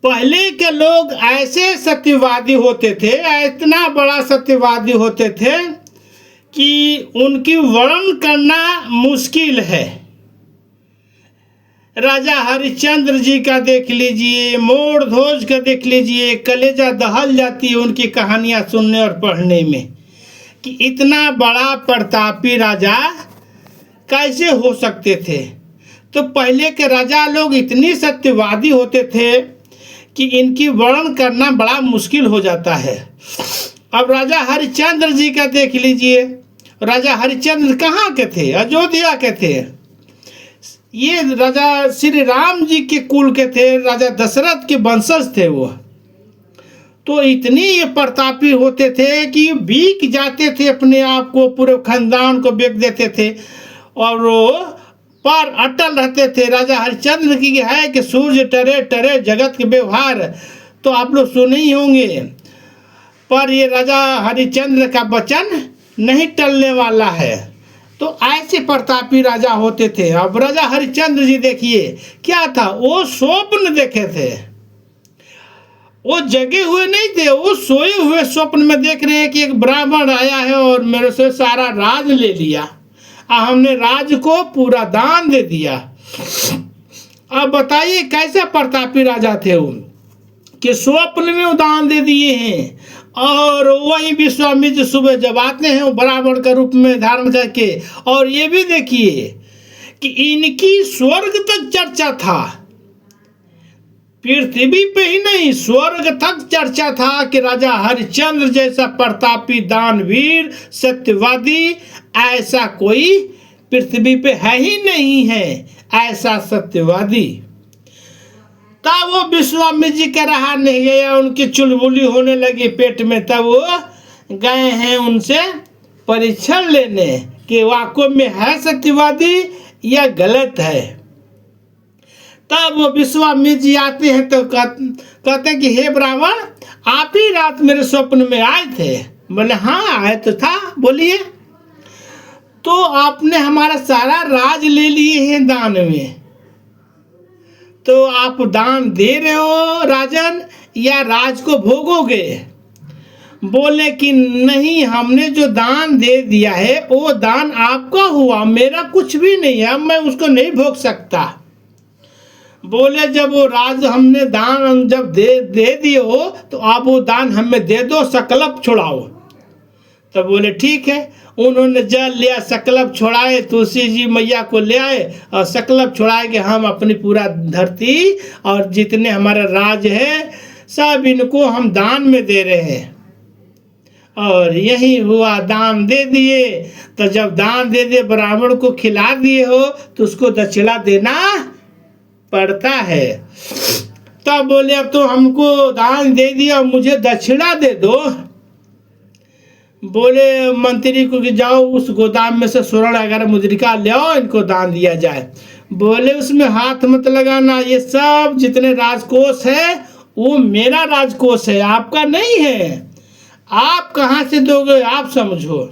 पहले के लोग ऐसे सत्यवादी होते थे, इतना बड़ा सत्यवादी होते थे कि उनकी वर्णन करना मुश्किल है। राजा हरिश्चंद्र जी का देख लीजिए, मोर ध्वज का देख लीजिए, कलेजा दहल जाती है उनकी कहानियाँ सुनने और पढ़ने में कि इतना बड़ा प्रतापी राजा कैसे हो सकते थे। तो पहले के राजा लोग इतनी सत्यवादी होते थे कि इनकी वर्णन करना बड़ा मुश्किल हो जाता है। अब राजा हरिश्चंद्र जी का देख लीजिए। राजा हरिश्चंद्र कहाँ के थे? अयोध्या के थे। ये राजा श्री राम जी के कुल के थे, राजा दशरथ के वंशज थे वो। तो इतनी ये प्रतापी होते थे कि बीक जाते थे अपने आप को, पूरे खानदान को बेच देते थे और वो पर अटल रहते थे। राजा हरिश्चंद्र की है कि सूर्य टरे टरे जगत के व्यवहार, तो आप लोग सुने ही होंगे। पर ये राजा हरिश्चंद्र का वचन नहीं टलने वाला है। तो ऐसे प्रतापी राजा होते थे। अब राजा हरिश्चंद्र जी देखिए क्या था, वो स्वप्न देखे थे, वो जगे हुए नहीं थे, वो सोए हुए स्वप्न में देख रहे हैं कि एक ब्राह्मण आया है और मेरे से सारा राज ले लिया, हमने राज को पूरा दान दे दिया। अब बताइए कैसे प्रतापी राजा थे वो कि स्वप्न में वो दान दे दिए हैं। और वही विश्वामित्र सुबह जब आते हैं वो ब्राह्मण का रूप में धारण करके, और ये भी देखिए कि इनकी स्वर्ग तक चर्चा था, पृथ्वी पे ही नहीं स्वर्ग तक चर्चा था कि राजा हरिश्चंद्र जैसा प्रतापी दानवीर सत्यवादी ऐसा कोई पृथ्वी पे है ही नहीं है, ऐसा सत्यवादी। तब वो विश्वामित्र जी का रहा नहीं गया, उनकी चुलबुली होने लगी पेट में। तब वो गए हैं उनसे परीक्षण लेने कि वाकई में है सत्यवादी या गलत है। तब वो विश्वामित्र जी आते हैं तो कहते हैं कि हे ब्राह्मण, आप ही रात मेरे स्वप्न में आए थे। बोले हाँ आए तो था, बोलिए। तो आपने हमारा सारा राज ले लिए हैं दान में, तो आप दान दे रहे हो राजन या राज को भोगोगे? बोले कि नहीं, हमने जो दान दे दिया है वो दान आपका हुआ, मेरा कुछ भी नहीं है, मैं उसको नहीं भोग सकता। बोले जब वो राज हमने दान जब दे दिए हो तो आप वो दान हमें दे दो, सकलप छुड़ाओ। तब बोले ठीक है। उन्होंने जल लिया, सकलप छोड़ाए, तुलसी जी मैया को ले आए और सकलप छोड़ाए कि हम अपनी पूरा धरती और जितने हमारा राज है सब इनको हम दान में दे रहे हैं। और यही हुआ, दान दे दिए। तो जब दान दे दिए, ब्राह्मण को खिला दिए हो तो उसको दक्षिणा देना पड़ता है। तब बोले अब तो हमको दान दे दिया, मुझे दक्षिणा दे दो। बोले मंत्री को कि जाओ उस गोदाम में से स्वर्ण 11 मुद्रिका ले आओ, इनको दान दिया जाए। बोले उसमें हाथ मत लगाना, ये सब जितने राजकोष है वो मेरा राजकोष है, आपका नहीं है, आप कहाँ से दोगे, आप समझो।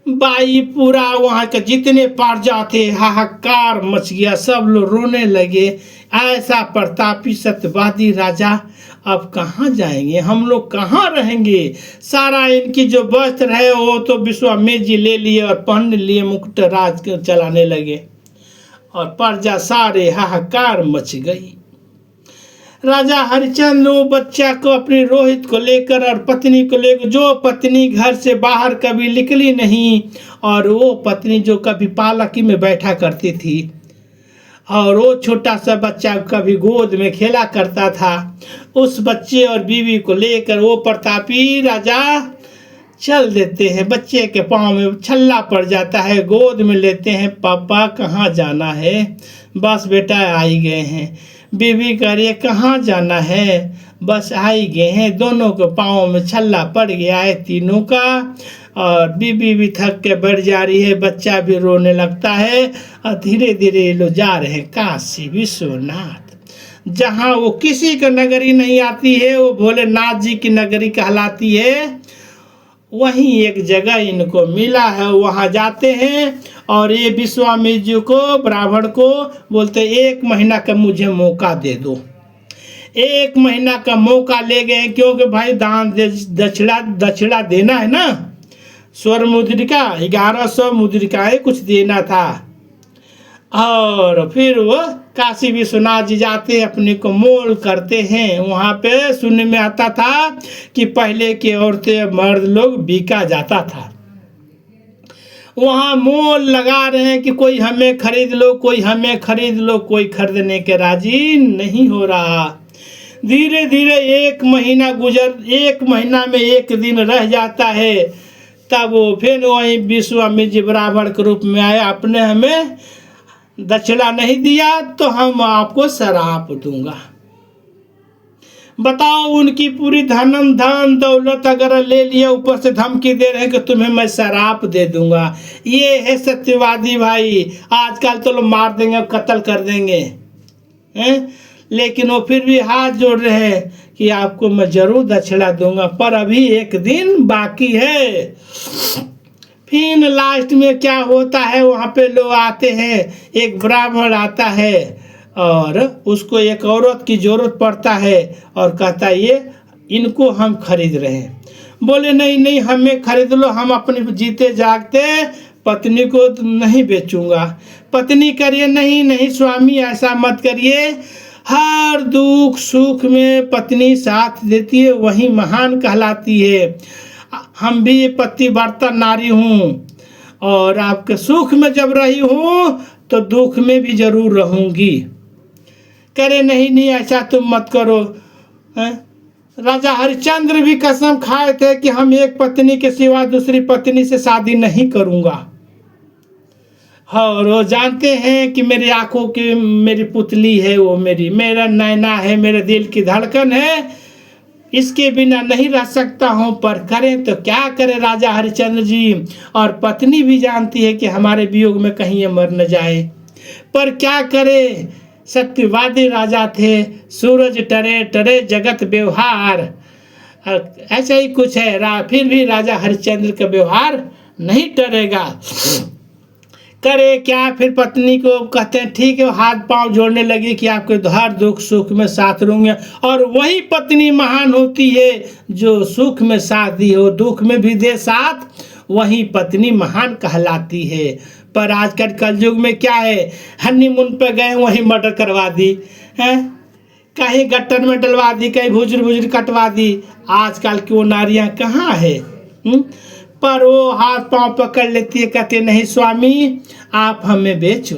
बाई पूरा वहाँ के जितने प्रजा थे हाहाकार मच गया, सब लोग रोने लगे। ऐसा प्रतापी सत्यवादी राजा अब कहाँ जाएंगे, हम लोग कहाँ रहेंगे। सारा इनकी जो वस्त्र है वो तो विश्वामित्र जी ले लिए और पहन लिए, मुकुट राज चलाने लगे और प्रजा सारे हाहाकार मच गई। राजा हरिश्चंद्र वो बच्चा को, अपनी रोहित को लेकर और पत्नी को लेकर, जो पत्नी घर से बाहर कभी निकली नहीं और वो पत्नी जो कभी पालकी में बैठा करती थी और वो छोटा सा बच्चा कभी गोद में खेला करता था, उस बच्चे और बीवी को लेकर वो प्रतापी राजा चल देते हैं। बच्चे के पाँव में छल्ला पड़ जाता है, गोद में लेते हैं, पापा कहाँ जाना है, बस बेटा आ ही गए हैं। बीवी कह रही है कहाँ जाना है, बस आ ही गए हैं। दोनों के पाँव में छल्ला पड़ गया है तीनों का, और बीवी भी थक के बैठ जा रही है, बच्चा भी रोने लगता है और धीरे धीरे लोग जा रहे हैं काशी विश्वनाथ, जहाँ वो किसी का नगरी नहीं आती है, वो भोलेनाथ जी की नगरी कहलाती है। वहीं एक जगह इनको मिला है, वहाँ जाते हैं और ये विश्वामित्र जी को, ब्राह्मण को बोलते 1 महीना का मुझे मौका दे दो, 1 महीना का मौका ले गए, क्योंकि भाई दान दक्षिणा देना है ना। स्वर्ण मुद्रिका 1100 मुद्रिकाएं कुछ देना था। और फिर वो काशी विश्वनाथ जी जाते, अपने को मोल करते हैं। वहाँ पे सुनने में आता था कि पहले के औरतें मर्द लोग बिका जाता था। वहाँ मोल लगा रहे हैं कि कोई हमें खरीद लो, कोई हमें खरीद लो, कोई खरीदने के राजी नहीं हो रहा। धीरे धीरे 1 महीना 1 महीना में 1 दिन रह जाता है। तब वो फिर वहीं विश्वामित्र जी ब्राह्मण के रूप में आए, आपने हमें दक्षिणा नहीं दिया तो हम आपको शराप दूंगा। बताओ, उनकी पूरी धन दौलत अगर ले लिया, ऊपर से धमकी दे रहे हैं कि तुम्हें मैं शराप दे दूंगा। ये है सत्यवादी भाई। आजकल तो लोग मार देंगे, कत्ल कर देंगे हैं, लेकिन वो फिर भी हाथ जोड़ रहे हैं कि आपको मैं जरूर दक्षिणा दूंगा, पर अभी 1 दिन बाकी है। फिर लास्ट में क्या होता है, वहाँ पे लोग आते हैं, एक ब्राह्मण आता है और उसको एक औरत की ज़रूरत पड़ता है और कहता है ये इनको हम खरीद रहे हैं। बोले नहीं नहीं, हमें खरीद लो, हम अपने जीते जागते पत्नी को नहीं बेचूंगा। पत्नी करिए, नहीं नहीं स्वामी ऐसा मत करिए, हर दुख सुख में पत्नी साथ देती है, वही महान कहलाती है। हम भी पतिव्रता नारी हूँ और आपके सुख में जब रही हूँ तो दुख में भी जरूर रहूँगी। करे नहीं नहीं ऐसा तुम मत करो। राजा हरिश्चंद्र भी कसम खाए थे कि हम एक पत्नी के सिवा दूसरी पत्नी से शादी नहीं करूँगा। और वो जानते हैं कि मेरी आंखों की मेरी पुतली है, वो मेरा नैना है, मेरे दिल की धड़कन है, इसके बिना नहीं रह सकता हूँ। पर करें तो क्या करें राजा हरिश्चंद्र जी, और पत्नी भी जानती है कि हमारे वियोग में कहीं ये मर न जाए, पर क्या करे। सत्यवादी राजा थे, सूरज टरे टरे जगत व्यवहार, ऐसा ही कुछ है। फिर भी राजा हरिश्चंद्र का व्यवहार नहीं टरेगा। करे क्या, फिर पत्नी को कहते हैं ठीक है, हाथ पांव जोड़ने लगी कि आपके हर दुख सुख में साथ रहूंगे। और वही पत्नी महान होती है जो सुख में साथ दी हो, दुख में भी दे साथ, वही पत्नी महान कहलाती है। पर आजकल कलयुग में क्या है, हनीमून पे गए वहीं मर्डर करवा दी है, कहीं गट्टर में डलवा दी, कहीं भुजर कटवा दी। आजकल की वो नारियां कहाँ है। पर वो हाथ पांव पकड़ लेती है, कहते नहीं स्वामी आप हमें बेचो।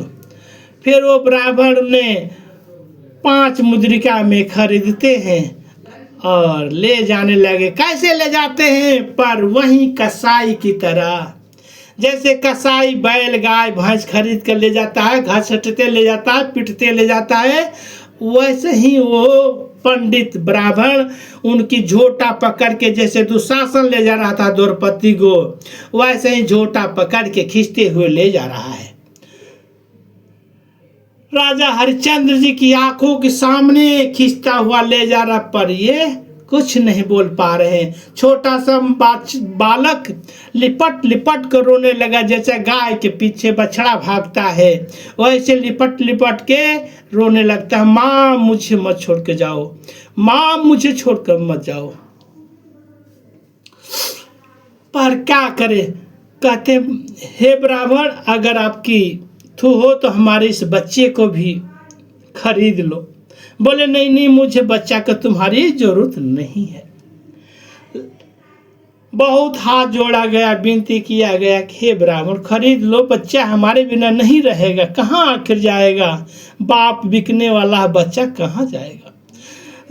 फिर वो ब्राह्मण ने 5 मुद्रिका में खरीदते हैं और ले जाने लगे। कैसे ले जाते हैं, पर वहीं कसाई की तरह, जैसे कसाई बैल गाय भैंस खरीद कर ले जाता है, घसीटते ले जाता है, पीटते ले जाता है, वैसे ही वो पंडित ब्राह्मण उनकी झोटा पकड़ के, जैसे दुशासन ले जा रहा था द्रौपदी को, वैसे ही झोटा पकड़ के खींचते हुए ले जा रहा है। राजा हरिश्चंद्र जी की आंखों के सामने खींचता हुआ ले जा रहा, पर ये कुछ नहीं बोल पा रहे हैं। छोटा सा बालक लिपट लिपट कर रोने लगा, जैसे गाय के पीछे बछड़ा भागता है, वैसे लिपट लिपट के रोने लगता है। माँ मुझे मत छोड़ के जाओ, माँ मुझे छोड़कर मत जाओ। पर क्या करे, कहते हे ब्राह्मण अगर आपकी थू हो तो हमारे इस बच्चे को भी खरीद लो। बोले नहीं नहीं, मुझे बच्चा का तुम्हारी जरूरत नहीं है। बहुत हाथ जोड़ा गया, विनती किया गया कि हे ब्राह्मण खरीद लो, बच्चा हमारे बिना नहीं रहेगा, कहाँ आखिर जाएगा, बाप बिकने वाला बच्चा कहाँ जाएगा।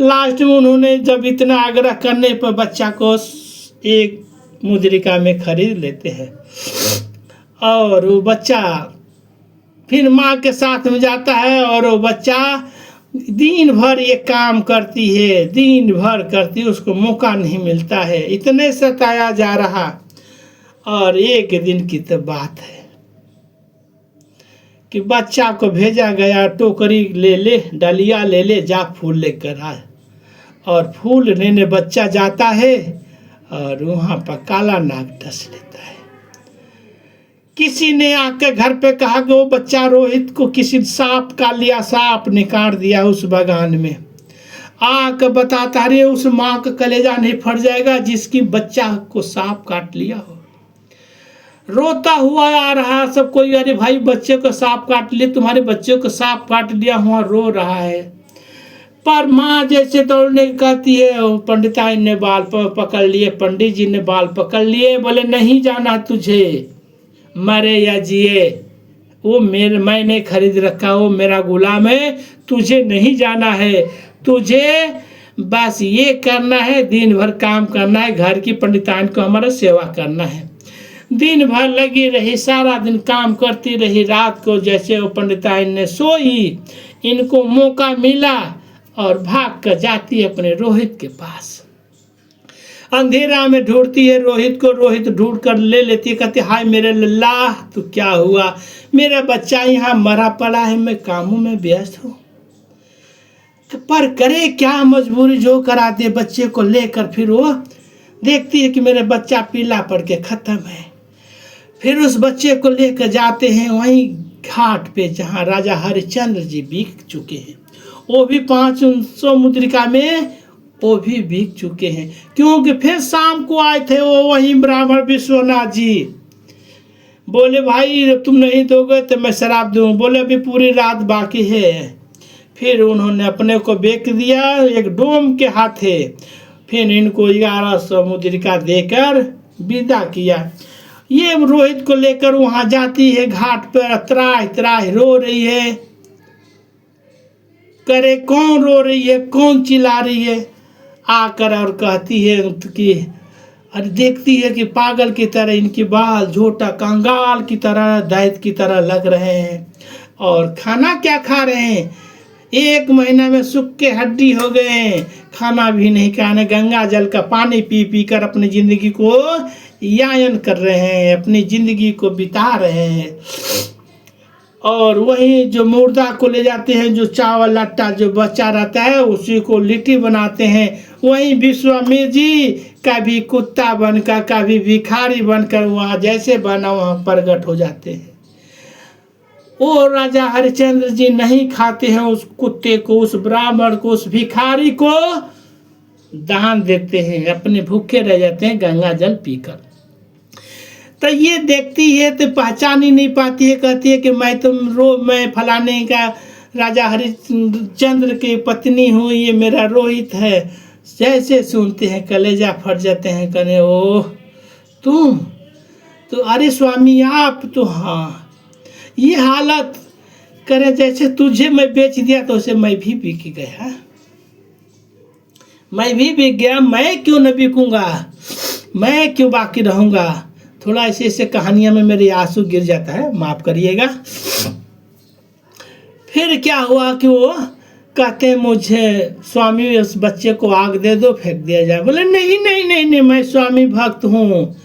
लास्ट में उन्होंने जब इतना आग्रह करने पर बच्चा को 1 मुद्रिका में खरीद लेते हैं। और वो बच्चा फिर माँ के साथ में जाता है, और वो बच्चा दिन भर ये काम करती है, दिन भर करती है, उसको मौका नहीं मिलता है, इतने सताया जा रहा। और एक दिन की तो बात है कि बच्चा को भेजा गया, टोकरी ले ले, डलिया ले ले, जा फूल लेकर आ। और फूल लेने बच्चा जाता है और वहाँ पर काला नाग डस लेता है। किसी ने आके घर पे कहा कि वो बच्चा रोहित को किसी सांप का लिया, सांप ने काट दिया उस बागान में। आकर बताता, अरे उस माँ का कलेजा नहीं फट जाएगा जिसकी बच्चा को सांप काट लिया हो। रोता हुआ आ रहा सब कोई, अरे भाई बच्चे को सांप काट लिया, तुम्हारे बच्चे को सांप काट लिया हुआ, रो रहा है। पर माँ जैसे दौड़ने कहती है, पंडिताई ने बाल पकड़ लिए, पंडित जी ने बाल पकड़ लिए, बोले नहीं जाना तुझे, मरे या जिए वो मैंने खरीद रखा, वो मेरा गुलाम है, तुझे नहीं जाना है, तुझे बस ये करना है, दिन भर काम करना है, घर की पंडितान को हमारा सेवा करना है। दिन भर लगी रही, सारा दिन काम करती रही। रात को जैसे वो पंडिताइन ने सोई, इनको मौका मिला और भाग कर जाती है अपने रोहित के पास। अंधेरा में ढूंढती है रोहित को, रोहित ढूंढ कर ले लेती है, कहती हाय मेरे लल्ला, तो क्या हुआ, मेरा बच्चा यहाँ मरा पड़ा है, मैं कामों में व्यस्त हूँ। पर करे क्या, मजबूरी जो कराती है बच्चे को लेकर। फिर वो देखती है कि मेरा बच्चा पीला पड़ के खत्म है। फिर उस बच्चे को लेकर जाते हैं वहीं घाट पे जहाँ राजा हरिश्चंद्र जी बिक चुके हैं, वो भी 500 मुद्रिका में वो भी बिक चुके हैं। क्योंकि फिर शाम को आए थे वो वहीं ब्राह्मण विश्वनाथ जी, बोले भाई तुम नहीं दोगे तो मैं शराब दूँ, बोले अभी पूरी रात बाकी है। फिर उन्होंने अपने को बेच दिया एक डोम के हाथे, फिर इनको 1100 मुद्रिका देकर विदा किया। ये रोहित को लेकर वहाँ जाती है, घाट पर त्राह त्राह रो रही है। करे कौन रो रही है, कौन चिल्ला रही है, आकर और कहती है कि अरे देखती है कि पागल की तरह इनके बाल झोटा कंगाल की तरह दैत की तरह लग रहे हैं, और खाना क्या खा रहे हैं, 1 महीना में सूखे हड्डी हो गए, खाना भी नहीं खाने, गंगा जल का पानी पी पी कर अपनी जिंदगी को यायन कर रहे हैं, अपनी जिंदगी को बिता रहे हैं। और वहीं जो मुर्दा को ले जाते हैं, जो चावल आटा जो बचा रहता है उसी को लिट्टी बनाते हैं। वहीं विश्वामित्र जी कभी कुत्ता बनकर कभी भिखारी बनकर वहाँ जैसे बना वहाँ प्रकट हो जाते हैं। वो राजा हरिश्चंद्र जी नहीं खाते हैं उस कुत्ते को, उस ब्राह्मण को, उस भिखारी को दान देते हैं, अपने भूखे रह जाते हैं गंगा जल पीकर। तो ये देखती है तो पहचान ही नहीं पाती है, कहती है कि मैं फलाने का राजा हरिश्चंद्र की पत्नी हूँ, ये मेरा रोहित है। जैसे सुनते हैं कलेजा फट जाते हैं, कहने ओह तुम तो, अरे स्वामी आप तो, हाँ ये हालत करे जैसे तुझे मैं बेच दिया तो उसे मैं भी बिक गया, मैं भी बिक गया, मैं क्यों न बिकूंगा, मैं क्यों बाकी रहूंगा। थोड़ा ऐसे ऐसे कहानियां में मेरे आंसू गिर जाता है, माफ करिएगा। फिर क्या हुआ कि वो कहते मुझे स्वामी उस बच्चे को आग दे दो, फेंक दिया जाए। बोले नहीं नहीं नहीं नहीं, मैं स्वामी भक्त हूँ,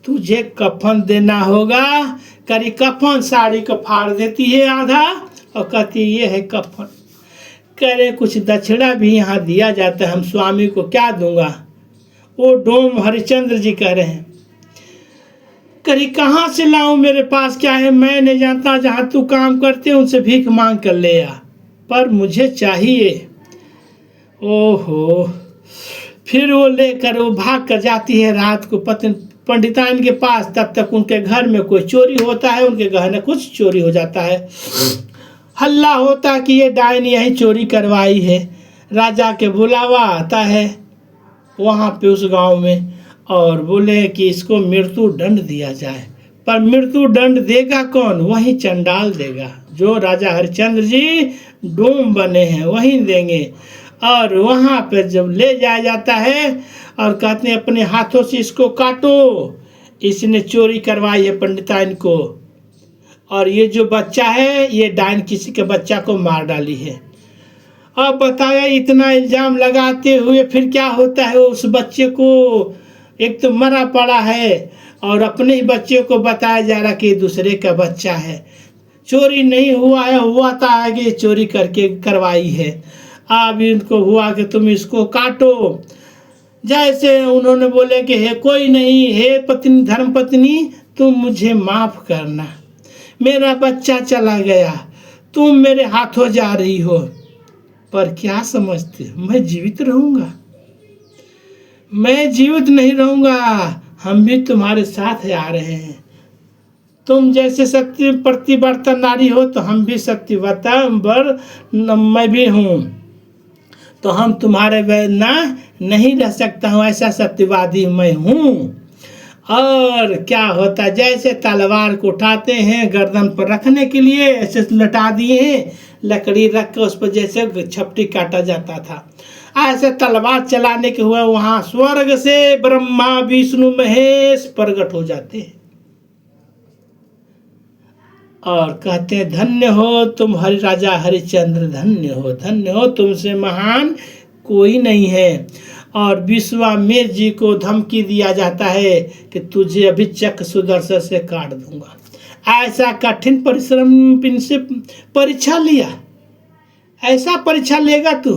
तुझे कफन देना होगा। करी कफन साड़ी को फाड़ देती है आधा और कहती ये है कफन। करे कुछ दक्षिणा भी यहाँ दिया जाता है, हम स्वामी को क्या दूंगा। वो डोम हरिश्चंद्र जी कह रहे हैं, करी कहाँ से लाऊं, मेरे पास क्या है, मैं नहीं जानता, जहाँ तू काम करते उनसे भीख मांग कर ले आ, पर मुझे चाहिए। ओहो, फिर वो लेकर वो भाग कर जाती है रात को पंडिताइन के पास। तब तक उनके घर में कोई चोरी होता है, उनके गहने कुछ चोरी हो जाता है। हल्ला होता कि ये डायन यही चोरी करवाई है। राजा के बुलावा आता है वहाँ पे उस गांव में, और बोले कि इसको मृत्यु दंड दिया जाए। पर मृत्यु दंड देगा कौन, वही चंडाल देगा, जो राजा हरिश्चंद्र जी डोम बने हैं वही देंगे। और वहाँ पर जब ले जाया जाता है और कहते हैं अपने हाथों से इसको काटो, इसने चोरी करवाई है पंडिताइन को, और ये जो बच्चा है ये डायन किसी के बच्चा को मार डाली है। अब बताया इतना इल्जाम लगाते हुए फिर क्या होता है, उस बच्चे को एक तो मरा पड़ा है और अपने ही बच्चे को बताया जा रहा कि दूसरे का बच्चा है, चोरी नहीं हुआ है, हुआ था आगे चोरी करके करवाई है। अब इनको हुआ कि तुम इसको काटो। जैसे उन्होंने बोले कि हे कोई नहीं, हे पत्नी धर्म पत्नी तुम मुझे माफ़ करना, मेरा बच्चा चला गया, तुम मेरे हाथों जा रही हो। पर क्या समझते हो मैं जीवित रहूंगा? मैं जीवित नहीं रहूंगा, हम भी तुम्हारे साथ आ रहे हैं। तुम जैसे सत्य प्रतिव्रता नारी हो तो हम भी सत्यव्रता मैं भी हूँ, तो हम तुम्हारे बिना नहीं रह सकता हूँ, ऐसा सत्यवादी मैं हूँ। और क्या होता है, जैसे तलवार को उठाते हैं गर्दन पर रखने के लिए, ऐसे लटा दिए हैं, लकड़ी रख कर उस पर जैसे छपटी काटा जाता था, ऐसे तलवार चलाने के हुए वहाँ स्वर्ग से ब्रह्मा विष्णु महेश प्रकट हो जाते हैं और कहते हैं धन्य हो तुम हरि राजा हरिश्चंद्र, धन्य हो, तुमसे महान कोई नहीं है। और विश्वामित्र जी को धमकी दिया जाता है कि तुझे अभी चक्र सुदर्शन से काट दूंगा। ऐसा कठिन परिश्रम इनसे परीक्षा लिया, ऐसा परीक्षा लेगा तू।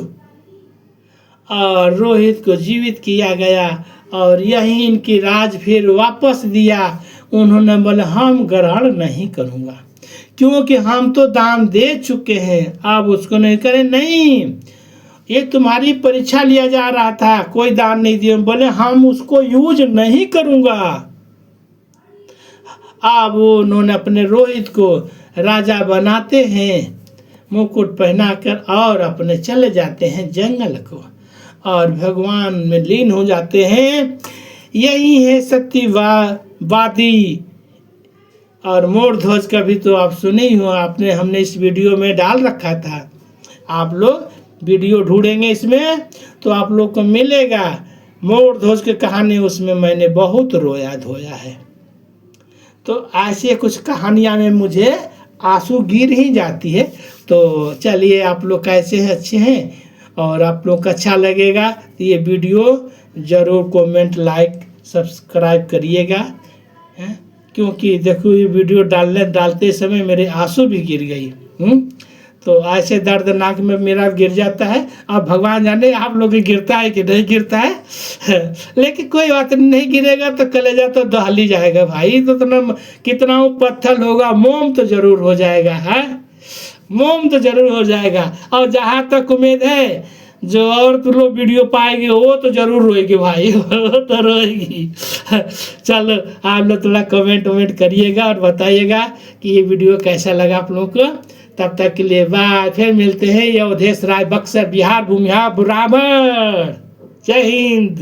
और रोहित को जीवित किया गया और यही इनकी राज फिर वापस दिया। उन्होंने बोला हम ग्रहण नहीं करूँगा, क्योंकि हम तो दान दे चुके हैं, आप उसको नहीं करें। नहीं, ये तुम्हारी परीक्षा लिया जा रहा था, कोई दान नहीं दिया। बोले हम उसको यूज नहीं करूँगा। अब उन्होंने अपने रोहित को राजा बनाते हैं, मुकुट पहनाकर, और अपने चले जाते हैं जंगल को और भगवान में लीन हो जाते हैं। यही है सत्यवादी। और मोर ध्वज का भी तो आप सुने ही हो, आपने हमने इस वीडियो में डाल रखा था। आप लोग वीडियो ढूंढेंगे इसमें तो आप लोग को मिलेगा। मोर ध्वज की कहानी, उसमें मैंने बहुत रोया धोया है। तो ऐसे कुछ कहानियाँ में मुझे आंसू गिर ही जाती है। तो चलिए, आप लोग कैसे हैं, अच्छे हैं, और आप लोग को अच्छा लगेगा तो ये वीडियो ज़रूर कमेंट लाइक सब्सक्राइब करिएगा, क्योंकि देखो ये वीडियो डालते समय मेरे आंसू भी गिर गई। तो ऐसे दर्दनाक में मेरा गिर जाता है। अब भगवान जाने आप लोग गिरता है कि नहीं गिरता है लेकिन कोई बात नहीं गिरेगा तो कलेजा तो दहली जाएगा भाई। तो कितना पत्थर होगा, मोम तो जरूर हो जाएगा, है मोम तो जरूर हो जाएगा। और जहाँ तक उम्मीद है जो और तो लोग वीडियो पाएंगे वो तो जरूर रोएगी भाई वो तो रोएगी। चलो आप लोग थोड़ा कमेंट करिएगा और बताइएगा कि ये वीडियो कैसा लगा आप लोगों को। तब तक के लिए बाय, फिर मिलते हैं। ये अवधेश राय, बक्सर, बिहार, भूमिहार, बराबर। जय हिंद।